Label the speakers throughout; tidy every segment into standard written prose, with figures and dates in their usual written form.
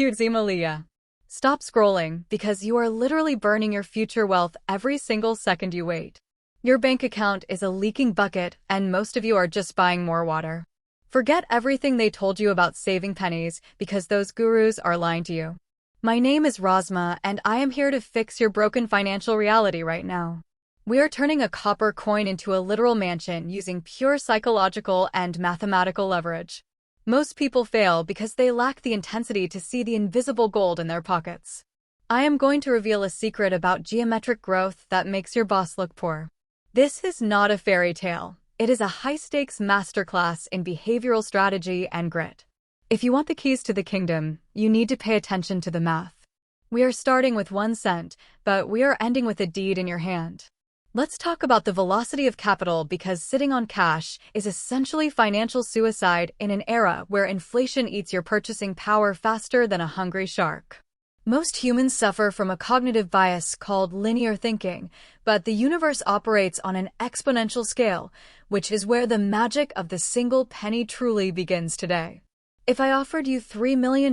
Speaker 1: cutesy Malia. Stop scrolling, because you are literally burning your future wealth every single second you wait. Your bank account is a leaking bucket, and most of you are just buying more water. Forget everything they told you about saving pennies, because those gurus are lying to you. My name is Rosma, and I am here to fix your broken financial reality right now. We are turning a copper coin into a literal mansion using pure psychological and mathematical leverage. Most people fail because they lack the intensity to see the invisible gold in their pockets. I am going to reveal a secret about geometric growth that makes your boss look poor. This is not a fairy tale. It is a high-stakes masterclass in behavioral strategy and grit. If you want the keys to the kingdom, you need to pay attention to the math. We are starting with 1 cent, but we are ending with a deed in your hand. Let's talk about the velocity of capital, because sitting on cash is essentially financial suicide in an era where inflation eats your purchasing power faster than a hungry shark. Most humans suffer from a cognitive bias called linear thinking, but the universe operates on an exponential scale, which is where the magic of the single penny truly begins today. If I offered you $3 million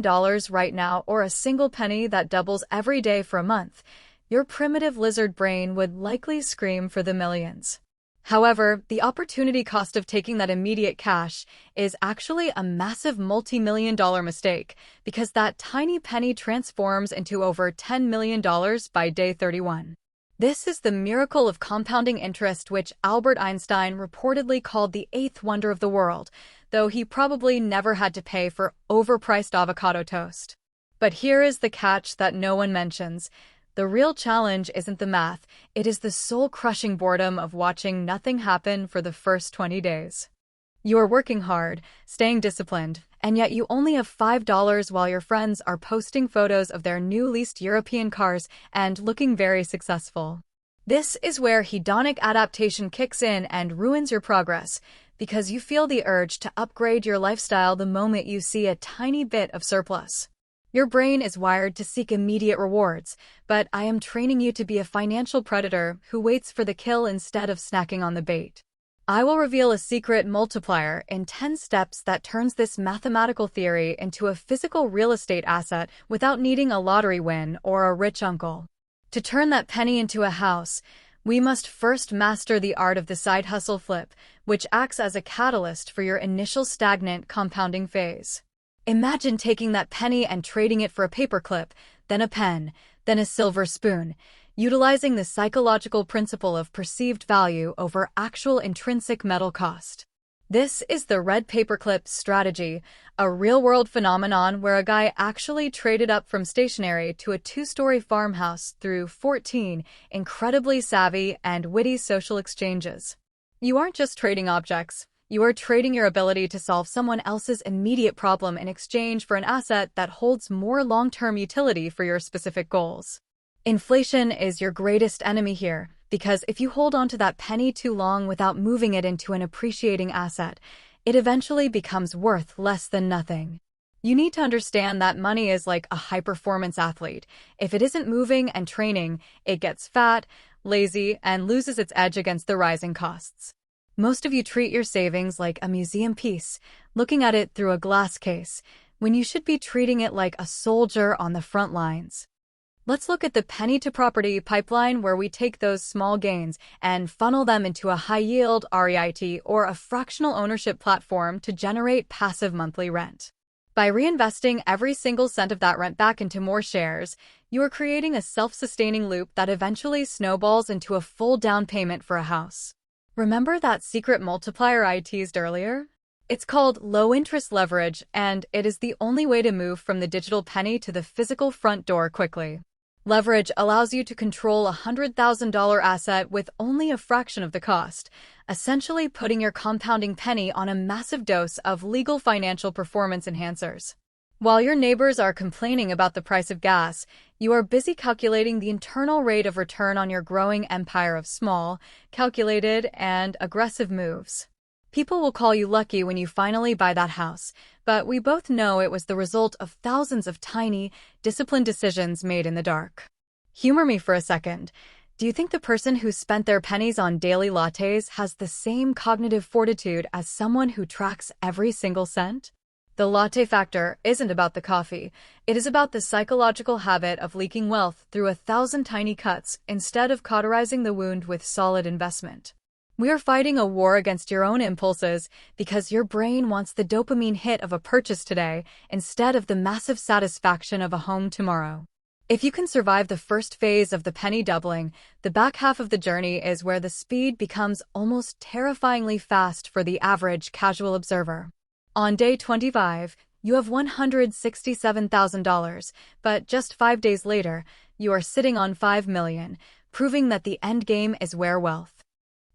Speaker 1: right now, or a single penny that doubles every day for a month, your primitive lizard brain would likely scream for the millions. However, the opportunity cost of taking that immediate cash is actually a massive multi-million-dollar mistake, because that tiny penny transforms into over $10 million by day 31. This is the miracle of compounding interest, which Albert Einstein reportedly called the eighth wonder of the world, though he probably never had to pay for overpriced avocado toast. But here is the catch that no one mentions. The real challenge isn't the math, it is the soul-crushing boredom of watching nothing happen for the first 20 days. You are working hard, staying disciplined, and yet you only have $5 while your friends are posting photos of their new leased European cars and looking very successful. This is where hedonic adaptation kicks in and ruins your progress, because you feel the urge to upgrade your lifestyle the moment you see a tiny bit of surplus. Your brain is wired to seek immediate rewards, but I am training you to be a financial predator who waits for the kill instead of snacking on the bait. I will reveal a secret multiplier in 10 steps that turns this mathematical theory into a physical real estate asset without needing a lottery win or a rich uncle. To turn that penny into a house, we must first master the art of the side hustle flip, which acts as a catalyst for your initial stagnant compounding phase. Imagine taking that penny and trading it for a paperclip, then a pen, then a silver spoon, utilizing the psychological principle of perceived value over actual intrinsic metal cost. This is the red paperclip strategy, a real-world phenomenon where a guy actually traded up from stationary to a 2-story farmhouse through 14 incredibly savvy and witty social exchanges. You aren't just trading objects. You are trading your ability to solve someone else's immediate problem in exchange for an asset that holds more long-term utility for your specific goals. Inflation is your greatest enemy here, because if you hold on to that penny too long without moving it into an appreciating asset, it eventually becomes worth less than nothing. You need to understand that money is like a high-performance athlete. If it isn't moving and training, it gets fat, lazy, and loses its edge against the rising costs. Most of you treat your savings like a museum piece, looking at it through a glass case, when you should be treating it like a soldier on the front lines. Let's look at the penny-to-property pipeline, where we take those small gains and funnel them into a high-yield REIT or a fractional ownership platform to generate passive monthly rent. By reinvesting every single cent of that rent back into more shares, you are creating a self-sustaining loop that eventually snowballs into a full down payment for a house. Remember that secret multiplier I teased earlier? It's called low-interest leverage, and it is the only way to move from the digital penny to the physical front door quickly. Leverage allows you to control a $100,000 asset with only a fraction of the cost, essentially putting your compounding penny on a massive dose of legal financial performance enhancers. While your neighbors are complaining about the price of gas, you are busy calculating the internal rate of return on your growing empire of small, calculated, and aggressive moves. People will call you lucky when you finally buy that house, but we both know it was the result of thousands of tiny, disciplined decisions made in the dark. Humor me for a second. Do you think the person who spent their pennies on daily lattes has the same cognitive fortitude as someone who tracks every single cent? The latte factor isn't about the coffee. It is about the psychological habit of leaking wealth through 1,000 tiny cuts instead of cauterizing the wound with solid investment. We are fighting a war against your own impulses because your brain wants the dopamine hit of a purchase today instead of the massive satisfaction of a home tomorrow. If you can survive the first phase of the penny doubling, the back half of the journey is where the speed becomes almost terrifyingly fast for the average casual observer. On day 25, you have $167,000, but just 5 days later, you are sitting on $5 million, proving that the end game is where wealth.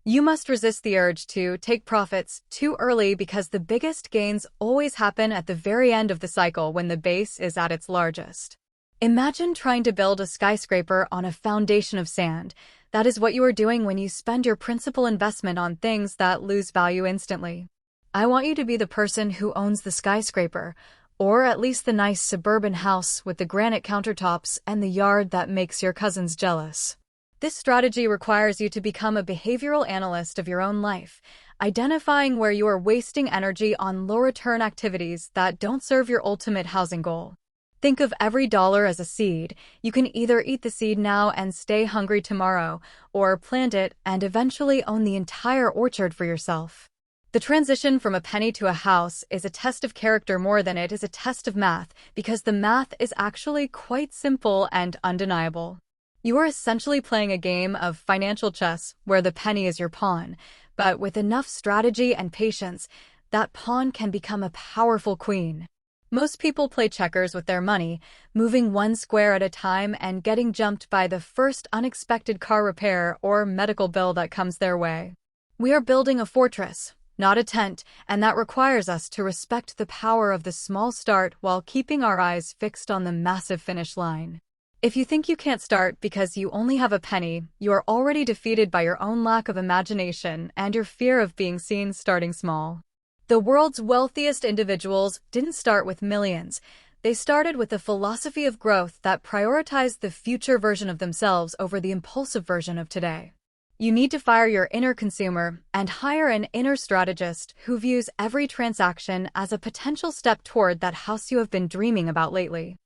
Speaker 1: You must resist the urge to take profits too early because the biggest gains always happen at the very end of the cycle when the base is at its largest. Imagine trying to build a skyscraper on a foundation of sand. That is what you are doing when you spend your principal investment on things that lose value instantly. I want you to be the person who owns the skyscraper, or at least the nice suburban house with the granite countertops and the yard that makes your cousins jealous. This strategy requires you to become a behavioral analyst of your own life, identifying where you are wasting energy on low-return activities that don't serve your ultimate housing goal. Think of every dollar as a seed. You can either eat the seed now and stay hungry tomorrow, or plant it and eventually own the entire orchard for yourself. The transition from a penny to a house is a test of character more than it is a test of math, because the math is actually quite simple and undeniable. You are essentially playing a game of financial chess where the penny is your pawn, but with enough strategy and patience, that pawn can become a powerful queen. Most people play checkers with their money, moving one square at a time and getting jumped by the first unexpected car repair or medical bill that comes their way. We are building a fortress, not a tent, and that requires us to respect the power of the small start while keeping our eyes fixed on the massive finish line. If you think you can't start because you only have a penny, you are already defeated by your own lack of imagination and your fear of being seen starting small. The world's wealthiest individuals didn't start with millions. They started with a philosophy of growth that prioritized the future version of themselves over the impulsive version of today. You need to fire your inner consumer and hire an inner strategist who views every transaction as a potential step toward that house you have been dreaming about lately.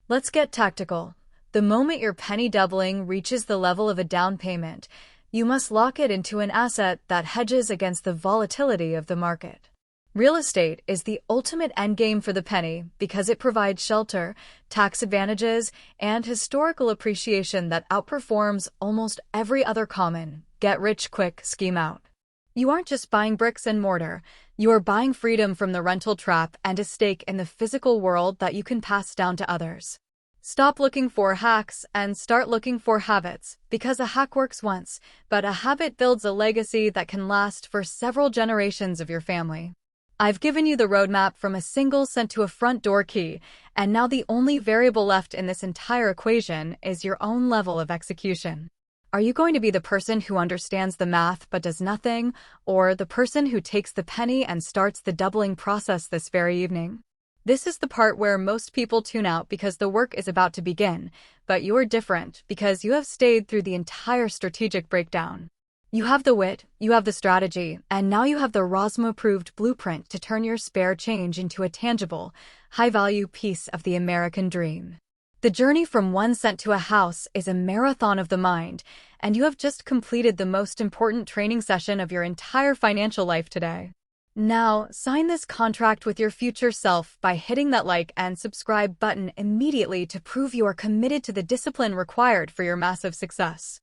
Speaker 1: Let's get tactical. The moment your penny doubling reaches the level of a down payment, you must lock it into an asset that hedges against the volatility of the market. Real estate is the ultimate endgame for the penny because it provides shelter, tax advantages, and historical appreciation that outperforms almost every other common, get-rich-quick scheme out. You aren't just buying bricks and mortar, you are buying freedom from the rental trap and a stake in the physical world that you can pass down to others. Stop looking for hacks and start looking for habits, because a hack works once, but a habit builds a legacy that can last for several generations of your family. I've given you the roadmap from a single cent to a front door key, and now the only variable left in this entire equation is your own level of execution. Are you going to be the person who understands the math but does nothing, or the person who takes the penny and starts the doubling process this very evening? This is the part where most people tune out because the work is about to begin, but you're different because you have stayed through the entire strategic breakdown. You have the wit, you have the strategy, and now you have the Rosmo-approved blueprint to turn your spare change into a tangible, high-value piece of the American dream. The journey from 1 cent to a house is a marathon of the mind, and you have just completed the most important training session of your entire financial life today. Now, sign this contract with your future self by hitting that like and subscribe button immediately to prove you are committed to the discipline required for your massive success.